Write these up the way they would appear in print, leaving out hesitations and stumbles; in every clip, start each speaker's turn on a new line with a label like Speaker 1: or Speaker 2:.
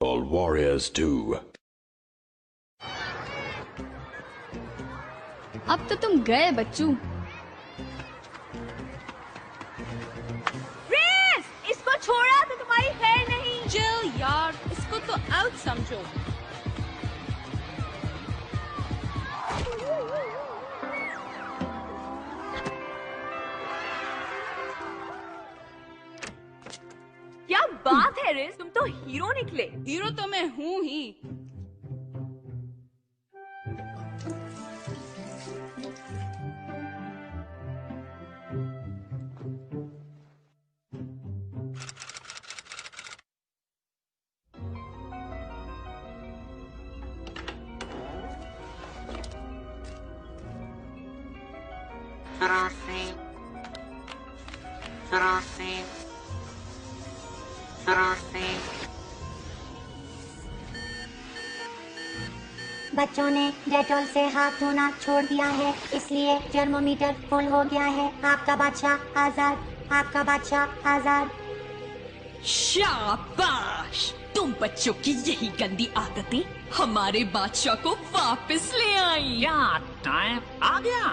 Speaker 1: All warriors do.
Speaker 2: अब तो तुम गए बच्चू।
Speaker 3: रेस, इसको छोड़ा तो तुम्हारी खैर नहीं।
Speaker 4: चिल यार, इसको तो आउट समझो।
Speaker 3: क्या बात है रेस, तुम तो हीरो निकले।
Speaker 4: हीरो तो मैं हूँ ही।
Speaker 5: बच्चों ने डेटॉल से हाथ धोना छोड़ दिया है, इसलिए थर्मोमीटर फुल हो गया है। आपका बादशाह आजाद, आपका बादशाह आजाद।
Speaker 6: शाबाश, तुम बच्चों की यही गंदी आदतें हमारे बादशाह को वापस ले आई।
Speaker 7: क्या टाइम आ गया?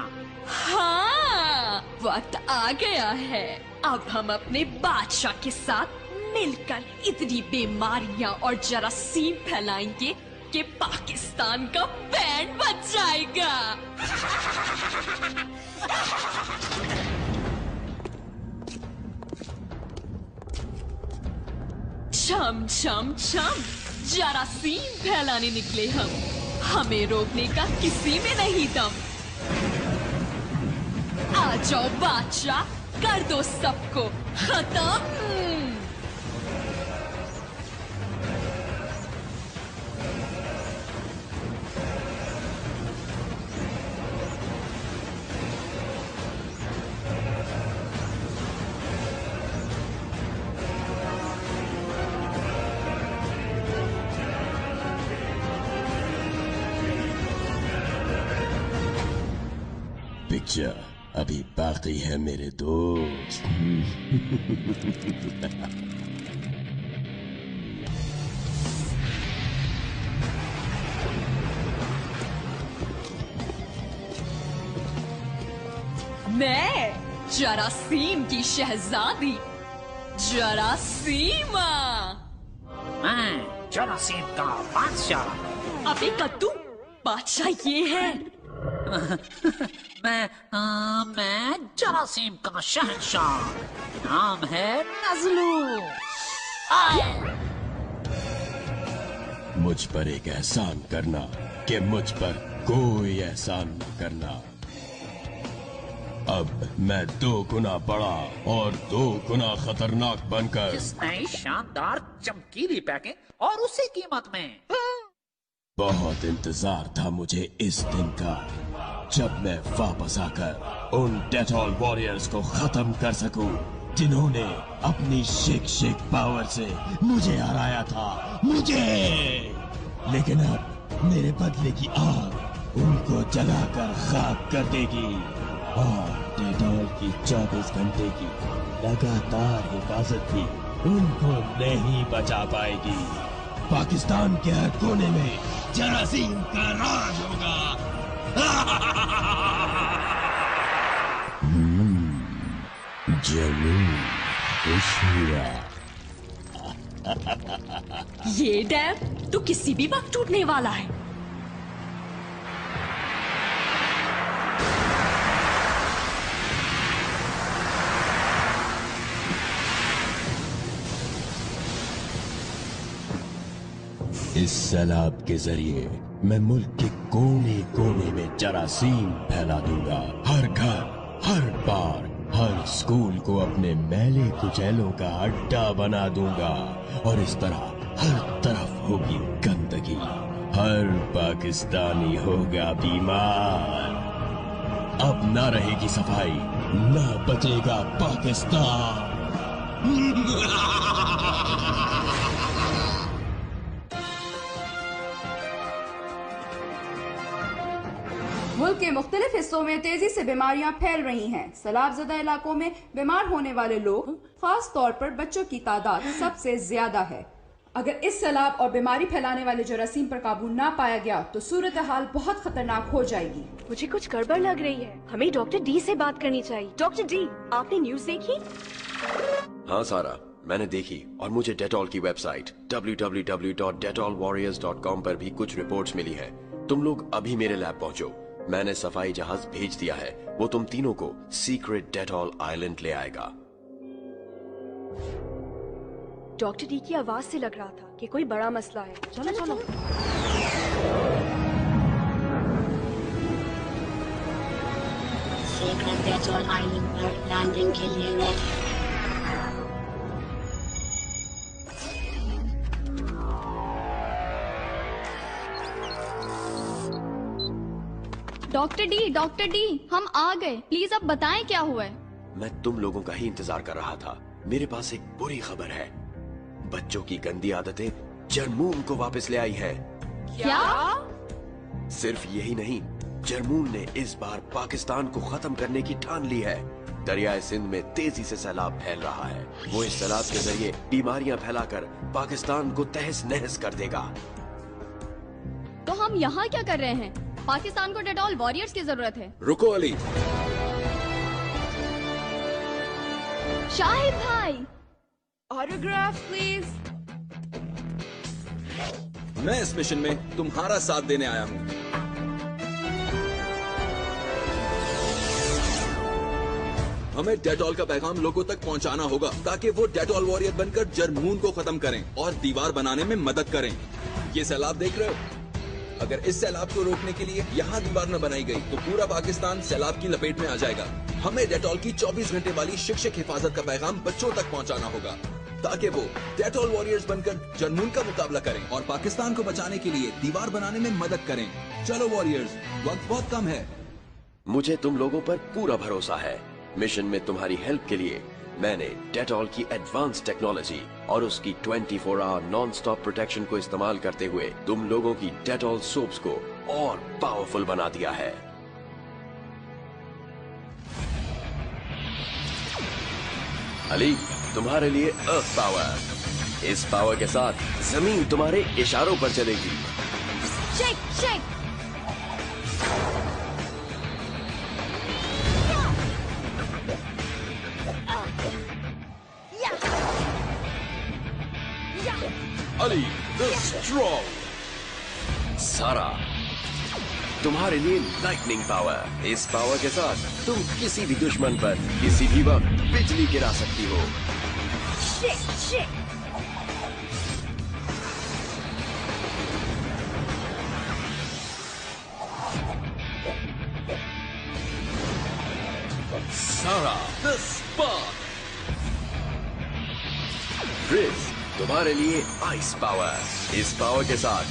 Speaker 6: हाँ, वक्त आ गया है। अब हम अपने बादशाह के साथ मिलकर इतनी बीमारियां और जरासीम फैलाएंगे कि पाकिस्तान का बैंड बज जाएगा। छम छम छम, जरासीम फैलाने निकले हम। हमें रोकने का किसी में नहीं दम। आ जाओ बादशाह, कर दो सबको खत्म।
Speaker 1: पिक्चर अभी बाकी है मेरे दोस्त।
Speaker 6: मैं जरासीम की शहजादी जरासीमा।
Speaker 7: मैं जरासीम का बादशाह।
Speaker 6: अबे कद्दू, बादशाह ये है।
Speaker 7: मैं जरासीम का शहंशाह। नाम है नजलू।
Speaker 1: मुझ पर एक एहसान करना कि मुझ पर कोई एहसान न करना। अब मैं 2 गुना बड़ा और 2 गुना खतरनाक बनकर
Speaker 7: इस नई शानदार चमकीली पैकिंग और उसी कीमत में।
Speaker 1: बहुत इंतजार था मुझे इस दिन का, जब मैं वापस आकर उन डेटॉल वॉरियर्स को खत्म कर सकूं, जिन्होंने अपनी शेक पावर से मुझे हराया था। मुझे, लेकिन अब मेरे बदले की आग उनको जलाकर खाक कर देगी और डेटॉल की 24 घंटे की लगातार हिफाजत भी उनको नहीं बचा पाएगी। पाकिस्तान के हर कोने में जरासीम का राज होगा। जमीन खुशिया।
Speaker 6: ये डैम तो किसी भी वक्त टूटने वाला है।
Speaker 1: इस सैलाब के जरिए मैं मुल्क के कोने कोने में जरासीम फैला दूंगा। हर घर, हर बार, हर स्कूल को अपने मैले कुचैलों का अड्डा बना दूंगा और इस तरह हर तरफ होगी गंदगी। हर पाकिस्तानी होगा बीमार। अब ना रहेगी सफाई, ना बचेगा पाकिस्तान।
Speaker 8: मुल्क के मुख्तलिफ हिस्सों में तेजी से बीमारियां फैल रही हैं। सैलाबज़दा इलाकों में बीमार होने वाले लोग, खास तौर पर बच्चों की तादाद सबसे ज्यादा है। अगर इस सैलाब और बीमारी फैलाने वाले जरासीम पर काबू ना पाया गया तो सूरत हाल बहुत खतरनाक हो जाएगी।
Speaker 3: मुझे कुछ गड़बड़ लग रही है। हमें डॉक्टर डी से बात करनी चाहिए। डॉक्टर डी, आपने न्यूज़ देखी?
Speaker 9: हाँ सारा, मैंने देखी और मुझे डेटॉल की वेबसाइट www.detolwarriors.com पर भी कुछ रिपोर्ट्स मिली हैं। तुम लोग अभी मेरे लैब पहुंचो। मैंने सफाई जहाज भेज दिया है, वो तुम तीनों को सीक्रेट डेटॉल आइलैंड ले आएगा।
Speaker 3: डॉक्टर डी की आवाज से लग रहा था कि कोई बड़ा मसला है। चलो चलो।
Speaker 5: सीक्रेट डेटॉल आइलैंड पर लैंडिंग के लिए रेडी।
Speaker 2: डॉक्टर डी, हम आ गए। प्लीज अब बताएं क्या हुआ है।
Speaker 9: मैं तुम लोगों का ही इंतजार कर रहा था। मेरे पास एक बुरी खबर है। बच्चों की गंदी आदतें जरमून को वापस ले आई है।
Speaker 2: क्या?
Speaker 9: सिर्फ यही नहीं, जरमून ने इस बार पाकिस्तान को खत्म करने की ठान ली है। दरियाए सिंध में तेजी से सैलाब फैल रहा है। वो इस सैलाब के जरिए बीमारियां फैलाकर पाकिस्तान को तहस नहस कर देगा।
Speaker 2: तो हम यहाँ क्या कर रहे हैं? पाकिस्तान को डेटॉल वॉरियर्स की जरूरत है।
Speaker 10: रुको अली।
Speaker 2: शाहिद भाई,
Speaker 4: ऑटोग्राफ प्लीज।
Speaker 10: मैं इस मिशन में तुम्हारा साथ देने आया हूँ। हमें डेटॉल का पैगाम लोगों तक पहुँचाना होगा ताकि वो डेटॉल वॉरियर बनकर जरमून को खत्म करें और दीवार बनाने में मदद करें। ये सैलाब देख रहे हो? अगर इस सैलाब को रोकने के लिए यहाँ दीवार न बनाई गई तो पूरा पाकिस्तान सैलाब की लपेट में आ जाएगा। हमें डेटॉल की 24 घंटे वाली शिक्षक हिफाजत का पैगाम बच्चों तक पहुँचाना होगा ताकि वो डेटॉल वॉरियर्स बनकर जरमून का मुकाबला करें और पाकिस्तान को बचाने के लिए दीवार बनाने में मदद करें। चलो वॉरियर्स, वक्त बहुत कम है।
Speaker 9: मुझे तुम लोगों पर पूरा भरोसा है। मिशन में तुम्हारी हेल्प के लिए मैंने डेटॉल की एडवांस टेक्नोलॉजी और उसकी 24 आवर नॉन स्टॉप प्रोटेक्शन को इस्तेमाल करते हुए तुम लोगों की डेटॉल सोप्स को और पावरफुल बना दिया है। अली, तुम्हारे लिए अर्थ पावर। इस पावर के साथ जमीन तुम्हारे इशारों पर चलेगी।
Speaker 2: Shake shake.
Speaker 9: Ali the strong. सारा, तुम्हारे लिए लाइटनिंग पावर। इस पावर के साथ तुम किसी भी दुश्मन पर किसी भी वक्त बिजली गिरा सकती हो।
Speaker 3: Shit shit.
Speaker 9: सारा द स्पार्क। रिज, तुम्हारे लिए आइस पावर। इस पावर के साथ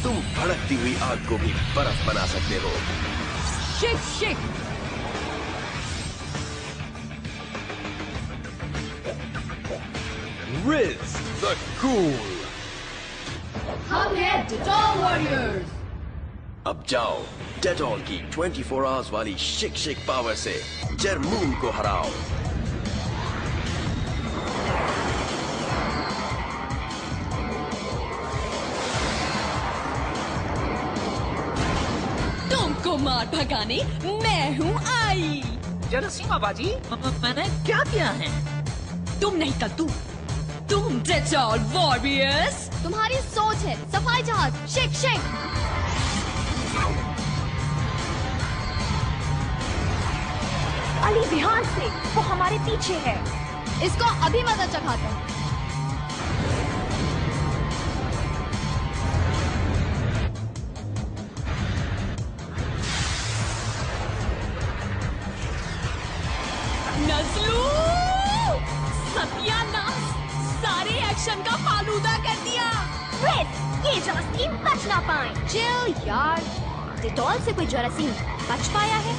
Speaker 9: तुम भड़कती हुई आग को भी बर्फ बना सकते हो।
Speaker 4: Shit shit.
Speaker 9: Ridge the cool.
Speaker 8: हम हैं डेटॉल वॉरियर्स।
Speaker 9: अब जाओ, डेटॉल की 24 आवर्स वाली शिक शिक पावर से जरमून को हराओ।
Speaker 6: तुमको मार भगाने मैं हूँ आई।
Speaker 7: जरासीमा बाजी, मैंने क्या किया है?
Speaker 6: तुम नहीं कद्दू, तुम डेटॉल वॉरियर्स।
Speaker 2: तुम्हारी सोच है सफाई जहाज। Shake shake.
Speaker 3: अली ध्यान से, वो हमारे पीछे है।
Speaker 2: इसको अभी मदद चखाते हैं।
Speaker 6: नज़लू, सत्यानाश, सारे एक्शन का फालूदा कर दिया।
Speaker 3: रेड, ये जरासीम बच ना पाए। चिल यार, डेटॉल से कोई जरासीम बच पाया है?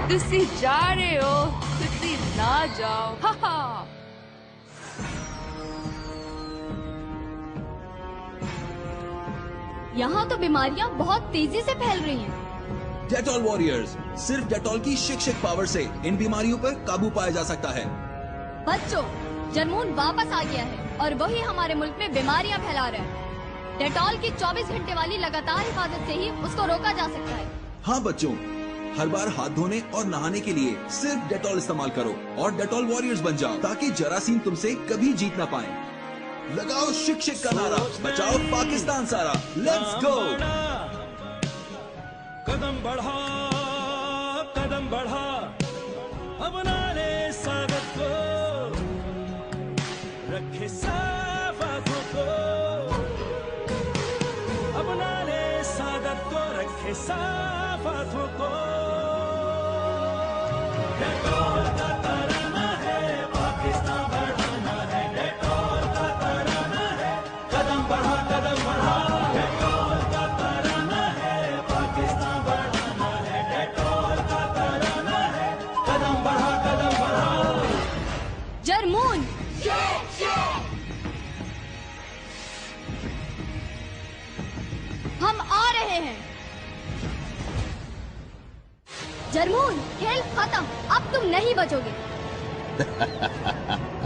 Speaker 4: तुसी जा रहे हो, तुसी ना जाओ। हा हा।
Speaker 2: यहाँ तो बीमारियाँ बहुत तेजी से फैल रही हैं।
Speaker 10: डेटॉल वॉरियर्स, सिर्फ डेटॉल की शिक पावर से इन बीमारियों पर काबू पाया जा सकता है।
Speaker 2: बच्चों, जरमून वापस आ गया है और वही हमारे मुल्क में बीमारियाँ फैला रहा है। डेटॉल की 24 घंटे वाली लगातार हिफाजत से ही उसको रोका जा सकता है।
Speaker 10: हाँ बच्चों, हर बार हाथ धोने और नहाने के लिए सिर्फ डेटॉल इस्तेमाल करो और डेटॉल वॉरियर्स बन जाओ ताकि जरासीम तुमसे कभी जीत ना पाए। लगाओ शिक शिक का नारा, बचाओ पाकिस्तान सारा। Let's go.
Speaker 11: कदम बढ़ा अपना ले स्वागत को, रखे साफ आंखों को, अपना ले स्वागत को, रखे साफ आंखों को। डेटॉल का तराना है, पाकिस्तान बढ़ाना है। डेटॉल का तराना है, कदम बढ़ा डेटॉल का तराना है, पाकिस्तान बढ़ाना है। डेटॉल का तराना है, कदम बढ़ा
Speaker 2: जरमून, हम आ रहे हैं। जरमून, खेल खत्म, अब तुम नहीं बचोगे।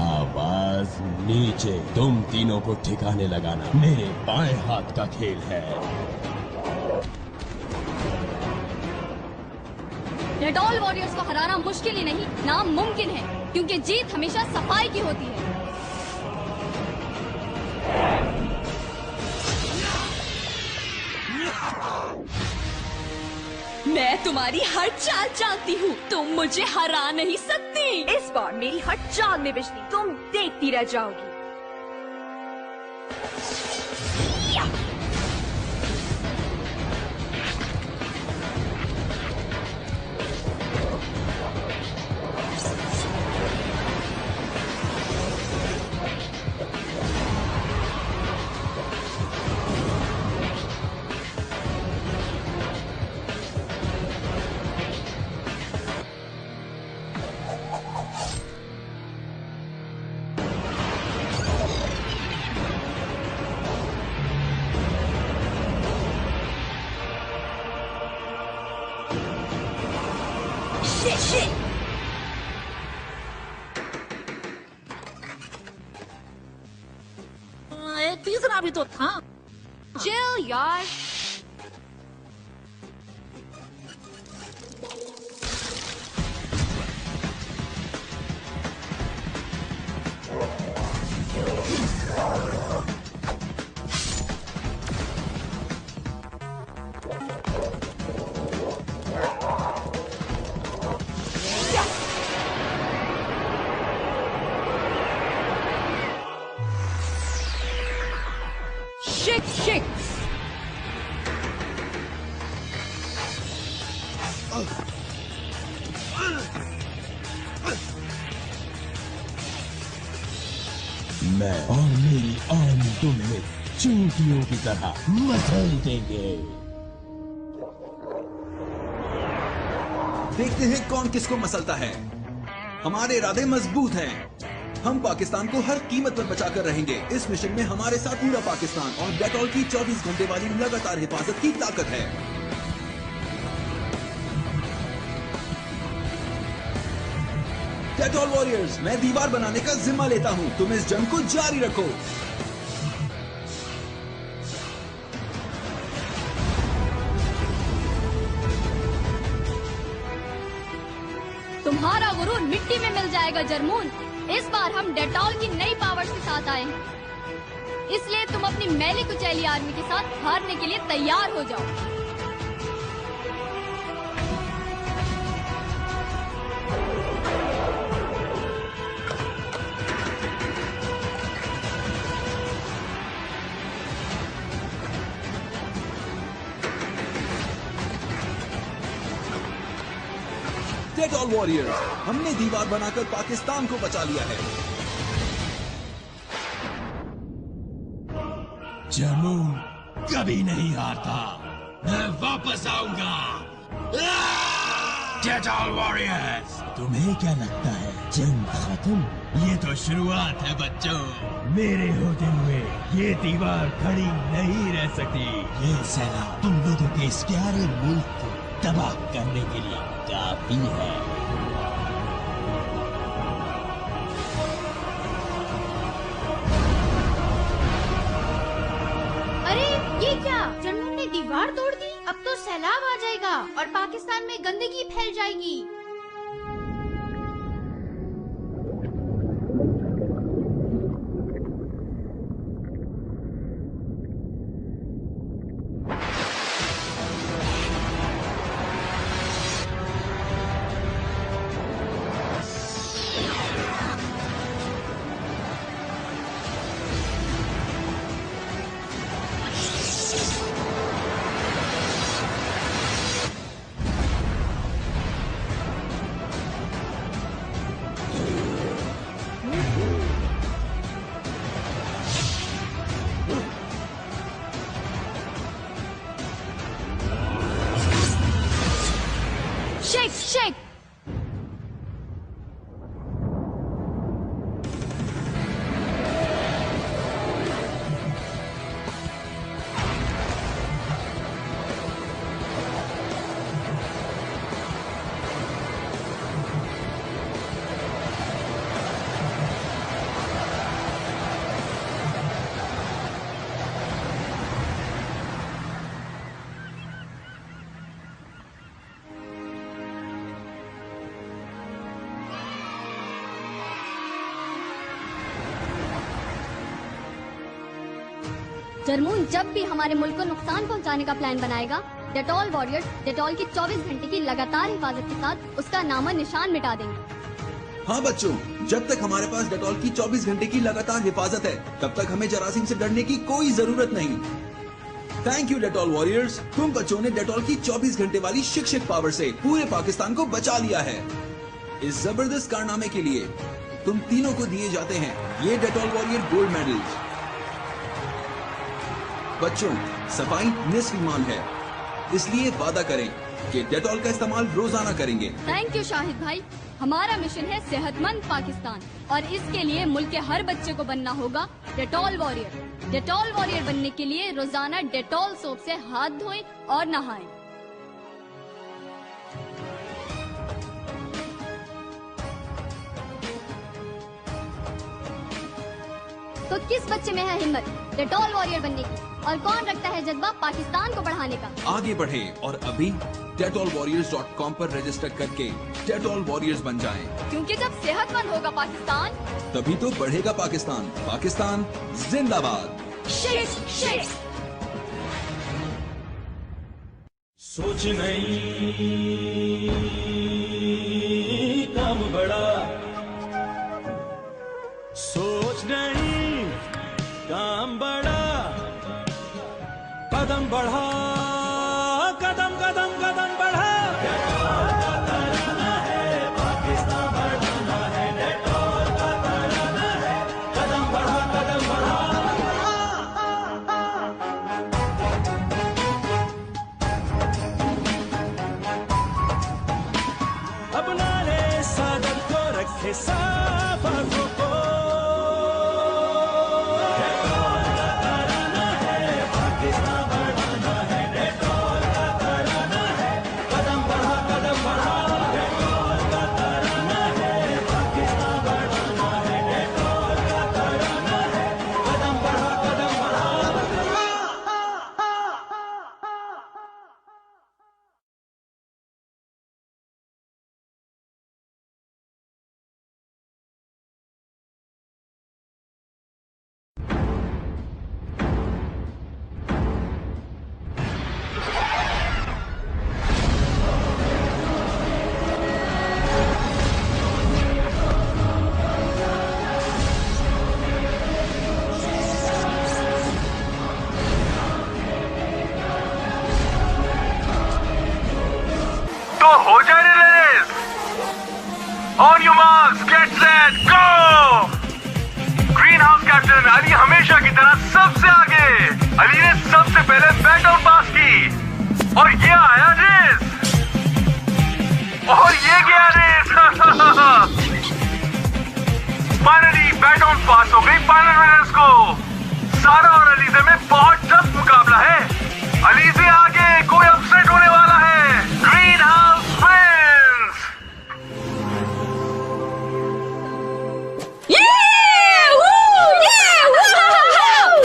Speaker 1: आवाज नीचे। तुम तीनों को ठिकाने लगाना मेरे बाएं हाथ का खेल है।
Speaker 2: डेटॉल वॉरियर्स को हराना मुश्किल ही नहीं, नामुमकिन है, क्योंकि जीत हमेशा सफाई की होती है।
Speaker 6: मैं तुम्हारी हर चाल जानती हूँ, तुम मुझे हरा नहीं सकती।
Speaker 3: इस बार मेरी हर चाल में बिजली, तुम देखती रह जाओगी।
Speaker 12: तीसरा भी तो था।
Speaker 3: चिल यार।
Speaker 2: शिक।
Speaker 1: मैं और मेरी आर्मी तुम्हें चींटियों की तरह मसल देंगे।
Speaker 10: देखते हैं कौन किसको मसलता है। हमारे इरादे मजबूत हैं। हम पाकिस्तान को हर कीमत पर बचाकर रहेंगे। इस मिशन में हमारे साथ पूरा पाकिस्तान और डेटॉल की 24 घंटे वाली लगातार हिफाजत की ताकत है। डेटॉल वॉरियर्स, मैं दीवार बनाने का जिम्मा लेता हूं। तुम इस जंग को जारी रखो।
Speaker 2: तुम्हारा गुरूर मिट्टी में मिल जाएगा जरमून। इस बार हम डेटॉल की नई पावर्स के साथ आए हैं, इसलिए तुम अपनी मैली कुचैली आर्मी के साथ हारने के लिए तैयार हो जाओ।
Speaker 10: डेटॉल वॉरियर्स, हमने दीवार बनाकर पाकिस्तान को बचा लिया है।
Speaker 1: जरमून कभी नहीं हारता। मैं वापस आऊंगा। डेटॉल वॉरियर्स, तुम्हें क्या लगता है जंग खत्म? ये तो शुरुआत है बच्चों। मेरे होते हुए ये दीवार खड़ी नहीं रह सकती। ये सैलाब तुम लोगों के इस प्यारे मुल्क को तबाह करने के लिए काफी है।
Speaker 3: अरे ये क्या, जर्मन ने दीवार तोड़ दी? अब तो सैलाब आ जाएगा और पाकिस्तान में गंदगी फैल जाएगी।
Speaker 2: शेक। जर्मून जब भी हमारे मुल्क को नुकसान पहुंचाने का प्लान बनाएगा, डेटॉल वॉरियर्स डेटॉल की 24 घंटे की लगातार हिफाजत के साथ उसका नामो निशान मिटा देंगे।
Speaker 10: हाँ बच्चों, जब तक हमारे पास डेटॉल की 24 घंटे की लगातार हिफाजत है, तब तक हमें जरासीम से डरने की कोई जरूरत नहीं। थैंक यू डेटॉल वॉरियर्स, तुम बच्चों ने डेटॉल की 24 घंटे वाली शिक्षक पावर से पूरे पाकिस्तान को बचा लिया है। इस जबरदस्त कारनामे के लिए तुम तीनों को दिए जाते हैं ये डेटॉल वॉरियर गोल्ड मेडल्स। बच्चों, सफाई निस्फ ईमान है, इसलिए वादा करें कि डेटॉल का इस्तेमाल रोजाना करेंगे।
Speaker 2: थैंक यू शाहिद भाई। हमारा मिशन है सेहतमंद पाकिस्तान और इसके लिए मुल्क के हर बच्चे को बनना होगा डेटॉल वॉरियर। डेटॉल वॉरियर बनने के लिए रोजाना डेटॉल सोप से हाथ धोएं और नहाएं। तो किस बच्चे में है हिम्मत डेटॉल वॉरियर बनने की, और कौन रखता है जज्बा पाकिस्तान को बढ़ाने का?
Speaker 10: आगे बढ़े और अभी DetolWarriors.com पर रजिस्टर करके डेटॉल वॉरियर्स बन जाएं।
Speaker 2: क्योंकि जब सेहतमंद होगा पाकिस्तान,
Speaker 10: तभी तो बढ़ेगा पाकिस्तान। पाकिस्तान जिंदाबाद।
Speaker 2: Shake shake.
Speaker 11: सोच नहीं काम बड़ा, सोच नहीं काम बड़ा, कदम बढ़ा, कदम कदम कदम बढ़ा। डेटॉल का तराना है, पाकिस्तान बढ़ाना है। डेटॉल का तराना है, कदम बढ़ा, कदम बढ़ा। अपना ले सादत को, रखे साफ आंखों को।
Speaker 13: हो जाए race. On your marks, get set, go. Green house captain Ali हमेशा की तरह सबसे आगे। अली ने सबसे पहले बैट आउट पास की और ये आया रेस। फाइनली बैट ऑन पास हो गई फाइनल विनर्स को। सारा और अलीजे में बहुत टफ मुकाबला है। अलीजे आगे, कोई अपसेट होने वाला है। Green house wins.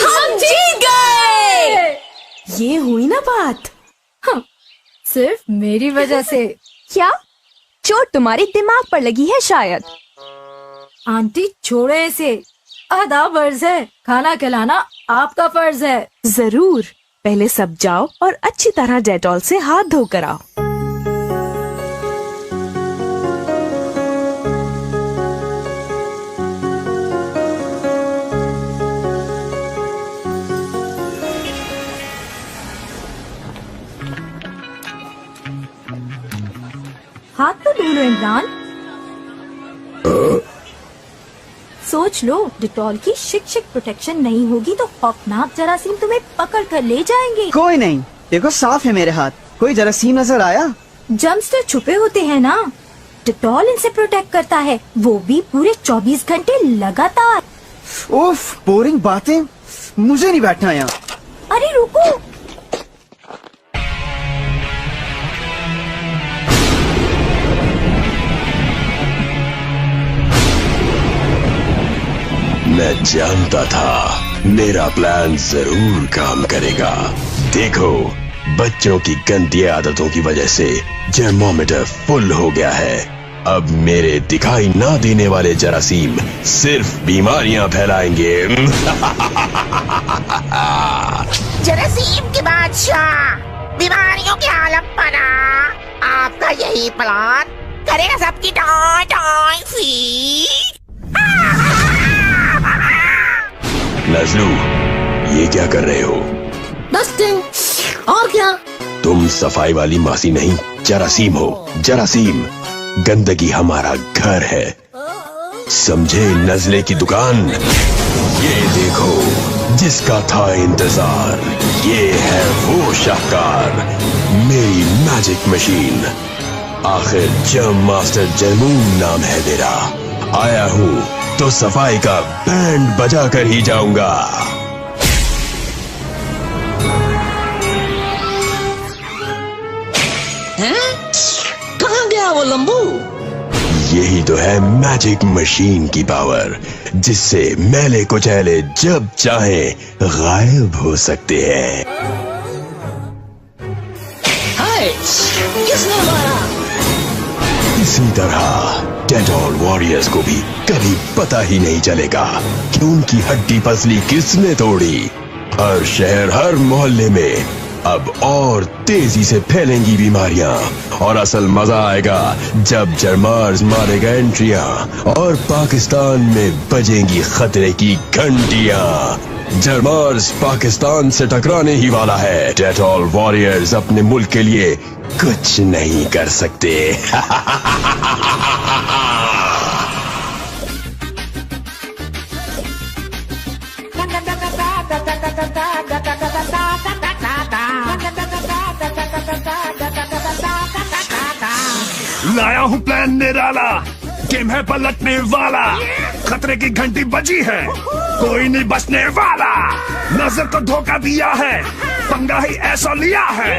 Speaker 3: हम जीत गए। ये हुई ना बात।
Speaker 8: हाँ, सिर्फ मेरी वजह से।
Speaker 3: क्या चोट तुम्हारे दिमाग पर लगी है शायद।
Speaker 8: आंटी छोड़े इसे, आधा फर्ज है, खाना खिलाना आपका फर्ज है।
Speaker 14: जरूर, पहले सब जाओ और अच्छी तरह डेटॉल से हाथ धोकर आओ।
Speaker 3: हाथ तो धो लो इमरान। सोच लो, डिटॉल की शिक प्रोटेक्शन नहीं होगी तो खौफनाक जरासीम तुम्हें पकड़ कर ले जाएंगे।
Speaker 15: कोई नहीं, देखो साफ है मेरे हाथ। कोई जरासीम नजर आया?
Speaker 3: जर्म्स तो छुपे होते हैं ना, डिटॉल इनसे प्रोटेक्ट करता है, वो भी पूरे 24 घंटे लगातार।
Speaker 15: उफ, बोरिंग बातें, मुझे नहीं बैठना यहाँ।
Speaker 3: अरे रुको,
Speaker 9: मैं जानता था मेरा प्लान जरूर काम करेगा। देखो, बच्चों की गंदी आदतों की वजह से जर्मोमीटर फुल हो गया है। अब मेरे दिखाई ना देने वाले जरासीम सिर्फ बीमारियां फैलाएंगे।
Speaker 12: जरासीम के बादशाह, बीमारियों के आलम बना। आपका यही प्लान करेगा सबकी टाई फीट।
Speaker 9: नजलू, ये क्या कर रहे हो?
Speaker 12: डस्टिंग। और क्या?
Speaker 9: तुम सफाई वाली मासी नहीं, जरासीम हो। जरासीम, गंदगी हमारा घर है, समझे? नजले की दुकान। ये देखो, जिसका था इंतजार, ये है वो शाहकार, मेरी मैजिक मशीन। आखिर जर्म मास्टर जर्मून नाम है मेरा। आया हूँ तो सफाई का बैंड बजा कर ही जाऊंगा।
Speaker 12: हैं? कहाँ गया वो लंबू?
Speaker 9: यही तो है मैजिक मशीन की पावर, जिससे मैले कुचैले जब चाहे गायब हो सकते हैं।
Speaker 12: हाय, किसने मारा?
Speaker 9: इसी तरह डेटॉल वॉरियर्स को भी कभी पता ही नहीं चलेगा कि उनकी हड्डी पसली किसने तोड़ी। हर शहर, हर मोहल्ले में अब और तेजी से फैलेंगी बीमारियां, और असल मजा आएगा जब जरमार्स मारेगा एंट्रियां और पाकिस्तान में बजेंगी खतरे की घंटियां। जरमार्स पाकिस्तान से टकराने ही वाला है। डेटॉल वॉरियर्स अपने मुल्क के लिए कुछ नहीं कर सकते।
Speaker 13: लाया हूँ प्लान निराला, गेम है पलटने वाला। खतरे की घंटी बजी है, कोई नहीं बचने वाला। नजर को धोखा दिया है, पंगा ही ऐसा लिया है।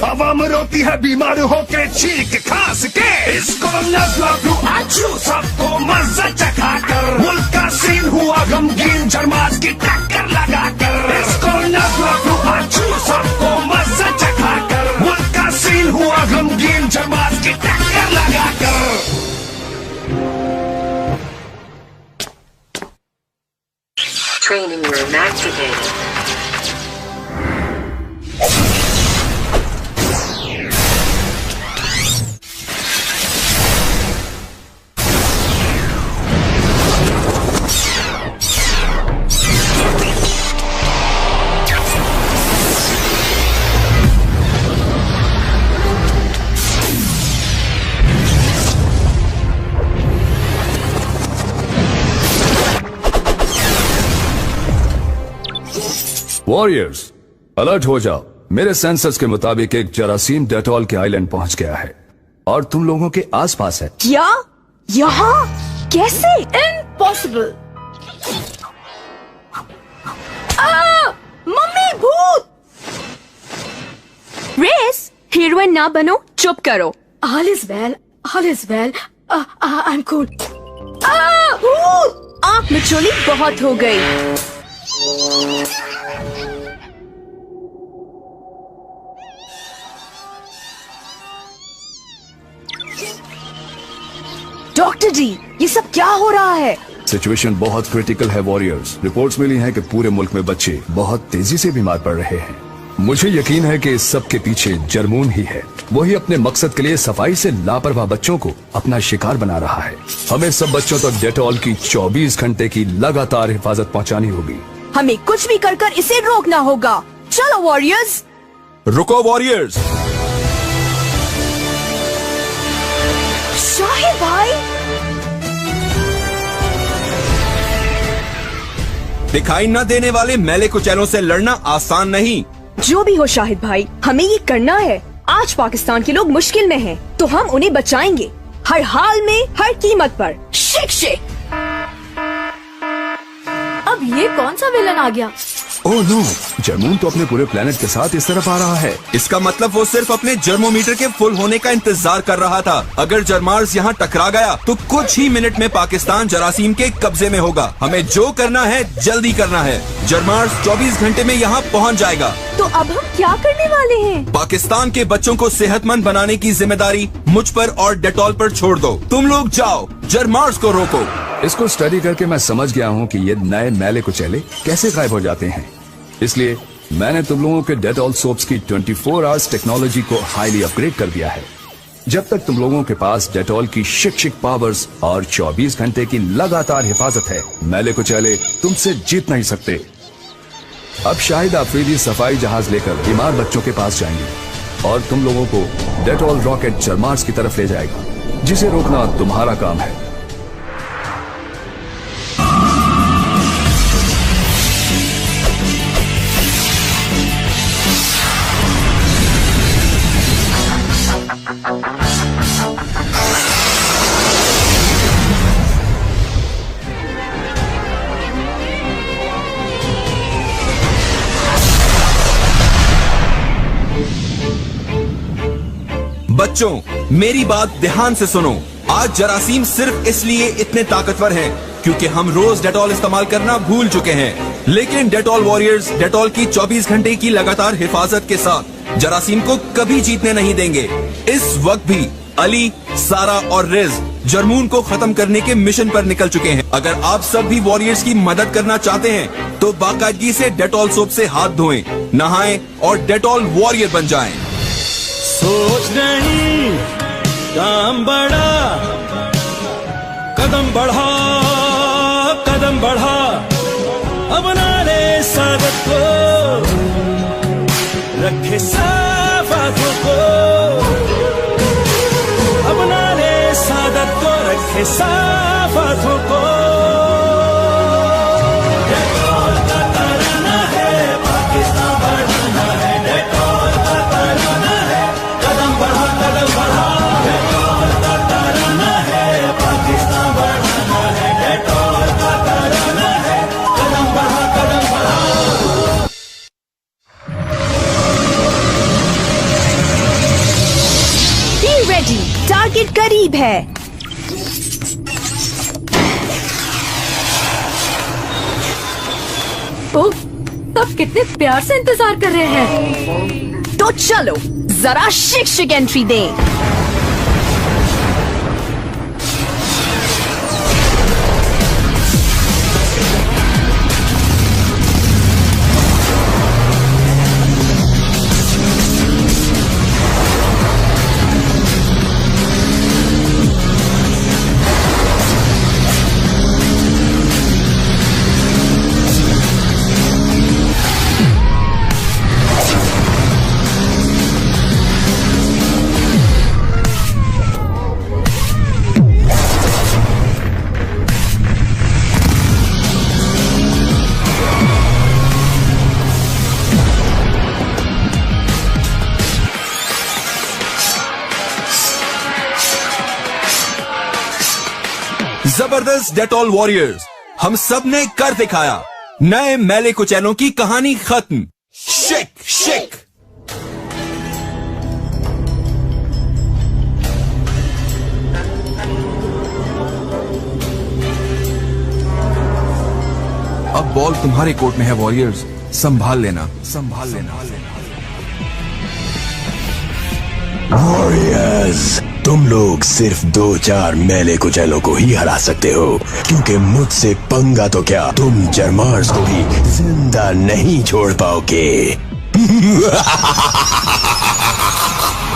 Speaker 13: अवाम रोती है बीमार होके चीख खांस के। इसको नजला फ्लू आजू सबको मजा चखा कर, मुल्क का सीन हुआ गमगीन जरमाज की टक्कर लगा कर। इसको नजला फ्लू आजू सबको मजा चखा कर, मुल्क का सीन हुआ गमगीन जरमाज की टक्कर लगा कर।
Speaker 16: Training room activated.
Speaker 17: Warriors, alert हो जाओ। मेरे सेंसर्स के मुताबिक एक जरासीम डेटॉल के आइलैंड पहुंच गया है और तुम लोगों के आसपास है।
Speaker 3: क्या? यहाँ?
Speaker 14: कैसे?
Speaker 8: इम्पॉसिबल। मम्मी भूत।
Speaker 14: रेस, हीरोइन ना बनो, चुप करो।
Speaker 8: All is well. All is well. I'm cool. भूत!
Speaker 14: आँख मिचोली बहुत हो गई। डॉक्टर जी, ये सब क्या हो रहा है?
Speaker 17: सिचुएशन बहुत क्रिटिकल है वॉरियर्स। रिपोर्ट्स मिली हैं कि पूरे मुल्क में बच्चे बहुत तेजी से बीमार पड़ रहे हैं। मुझे यकीन है कि इस सब के पीछे जरमून ही है। वही अपने मकसद के लिए सफाई से लापरवाह बच्चों को अपना शिकार बना रहा है। हमें सब बच्चों तक डेटॉल की 24 घंटे की लगातार हिफाजत पहुंचानी होगी।
Speaker 14: हमें कुछ भी कर कर इसे रोकना होगा। चलो वॉरियर्स।
Speaker 10: रुको वॉरियर्स।
Speaker 14: शाहिद भाई,
Speaker 10: दिखाई न देने वाले मैले कुचैलों से लड़ना आसान नहीं।
Speaker 14: जो भी हो शाहिद भाई, हमें ये करना है। आज पाकिस्तान के लोग मुश्किल में हैं, तो हम उन्हें बचाएंगे, हर हाल में, हर कीमत पर। Shake shake.
Speaker 8: अब ये कौन सा विलन आ गया?
Speaker 17: ओह नो, जरमून तो अपने पूरे प्लेनेट के साथ इस तरफ आ रहा है।
Speaker 10: इसका मतलब वो सिर्फ अपने जर्मोमीटर के फुल होने का इंतजार कर रहा था। अगर जरमार्स यहाँ टकरा गया तो कुछ ही मिनट में पाकिस्तान जरासीम के कब्जे में होगा। हमें जो करना है जल्दी करना है। जरमार्स 24 घंटे में यहाँ पहुँच जाएगा।
Speaker 14: तो अब हम क्या करने वाले हैं?
Speaker 10: पाकिस्तान के बच्चों को सेहतमंद बनाने की जिम्मेदारी मुझ पर और डेटॉल पर छोड़ दो। तुम लोग जाओ, जरमार्स को रोको।
Speaker 17: इसको स्टडी करके मैं समझ गया हूँ कि ये नए मैले कुचैले कैसे गायब हो जाते हैं। इसलिए मैंने तुम लोगों के डेटॉल सोप्स की 24 आवर्स टेक्नोलॉजी को हाईली अपग्रेड कर दिया है। जब तक तुम लोगों के पास डेटॉल की शिक पावर्स और 24 घंटे की लगातार हिफाजत है, मैले कुचैले तुमसे जीत नहीं सकते। अब शाहिद आफरीदी सफाई जहाज लेकर बीमार बच्चों के पास जाएंगे और तुम लोगों को डेटॉल रॉकेट जरमार्स की तरफ ले जाएगा, जिसे रोकना तुम्हारा काम है।
Speaker 10: बच्चों, मेरी बात ध्यान से सुनो। आज जरासीम सिर्फ इसलिए इतने ताकतवर हैं क्योंकि हम रोज डेटॉल इस्तेमाल करना भूल चुके हैं। लेकिन डेटॉल वॉरियर्स डेटॉल की 24 घंटे की लगातार हिफाजत के साथ जरासीम को कभी जीतने नहीं देंगे। इस वक्त भी अली, सारा और रिज जरमून को खत्म करने के मिशन पर निकल चुके हैं। अगर आप सब भी वॉरियर्स की मदद करना चाहते हैं तो बाकायदगी से डेटॉल सोप से हाथ धोएं, नहाएं और डेटॉल वॉरियर बन जाएं।
Speaker 11: सोच नहीं, काम बढ़ा, कदम बढ़ा, कदम बढ़ा, अपना ले सादत को, रखे साफ आंखों को, अपना ले सादत को, रखे साफ आंखों को। डेटॉल का तराना है, पाकिस्तान बढ़ाना है, डेटॉल का तराना है, कदम बढ़ा, कदम बढ़ा, डेटॉल का तराना है, पाकिस्तान बढ़ाना है, डेटॉल का तराना है, कदम बढ़ा, कदम बढ़ा।
Speaker 14: बी रेडी, टारगेट करीब है।
Speaker 8: ओह, तब कितने प्यार से इंतजार कर रहे हैं।
Speaker 14: तो चलो जरा शिक एंट्री दें।
Speaker 10: जबरदस्त डेटॉल वॉरियर्स, हम सब ने कर दिखाया। नए मैले कुचैलों की कहानी खत्म। Shake shake. अब बॉल तुम्हारे कोर्ट में है वॉरियर्स, संभाल लेना, संभाल लेना।
Speaker 1: वॉरियर्स, तुम लोग सिर्फ 2-4 मैले कुचैलों को ही हरा सकते हो, क्योंकि मुझसे पंगा तो क्या, तुम जरमार्स को भी जिंदा नहीं छोड़ पाओगे।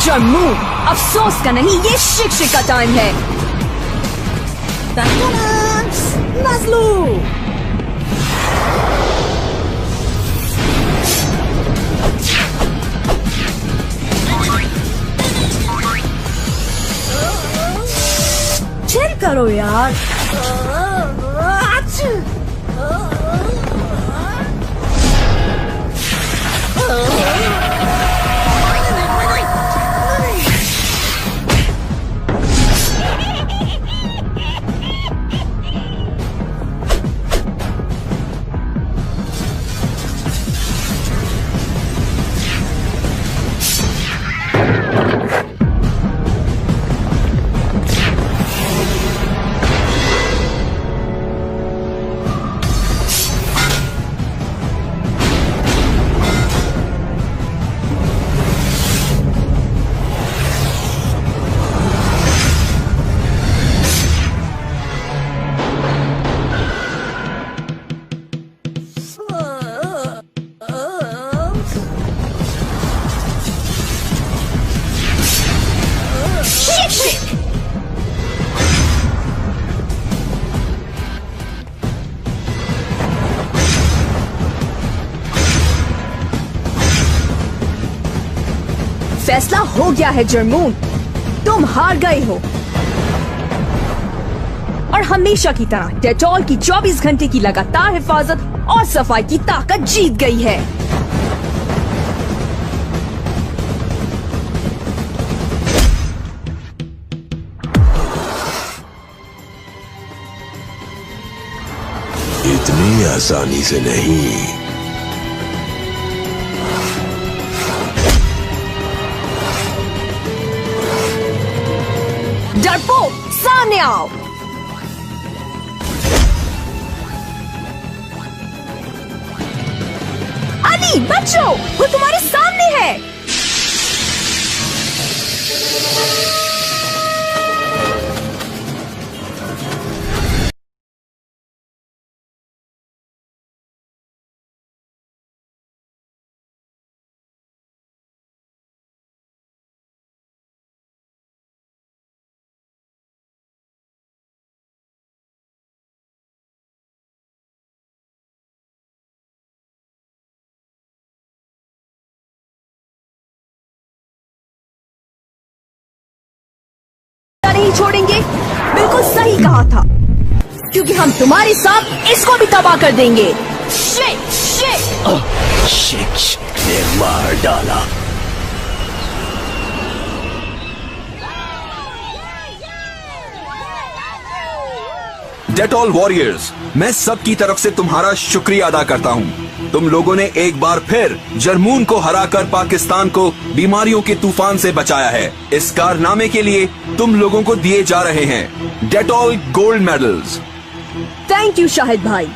Speaker 14: जम्मू, अफसोस का नहीं, ये शिक्षक का टाइम है। नज़लू।
Speaker 8: चिल करो यार।
Speaker 14: फैसला हो गया है जरमून, तुम हार गए हो और हमेशा की तरह डेटॉल की 24 घंटे की लगातार हिफाजत और सफाई की ताकत जीत गई है।
Speaker 1: इतनी आसानी से नहीं।
Speaker 14: डरपोक, सामने आओ। अली, बच्चों, वो तुम्हारे सामने है। नहीं छोड़ेंगे, बिल्कुल सही कहा था, क्योंकि हम तुम्हारे साथ इसको भी तबाह कर देंगे। Shake shake.
Speaker 1: शेक ने मार डाला।
Speaker 10: डेटॉल वॉरियर्स, मैं सबकी तरफ से तुम्हारा शुक्रिया अदा करता हूँ। तुम लोगों ने एक बार फिर जरमून को हराकर पाकिस्तान को बीमारियों के तूफान से बचाया है। इस कारनामे के लिए तुम लोगों को दिए जा रहे हैं Dettol gold medals.
Speaker 14: Thank you Shahid भाई।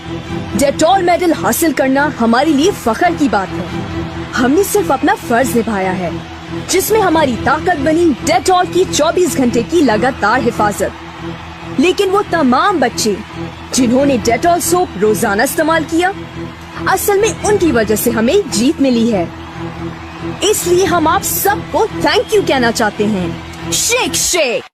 Speaker 14: डेटॉल मेडल हासिल करना हमारे लिए फख्र की बात है। हमने सिर्फ अपना फर्ज निभाया है, जिसमें हमारी ताकत बनी डेटॉल की 24 घंटे की लगातार हिफाजत। लेकिन वो तमाम बच्चे जिन्होंने डेटॉल सोप रोजाना इस्तेमाल किया, असल में उनकी वजह से हमें जीत मिली है। इसलिए हम आप सबको थैंक यू कहना चाहते हैं। Shake shake.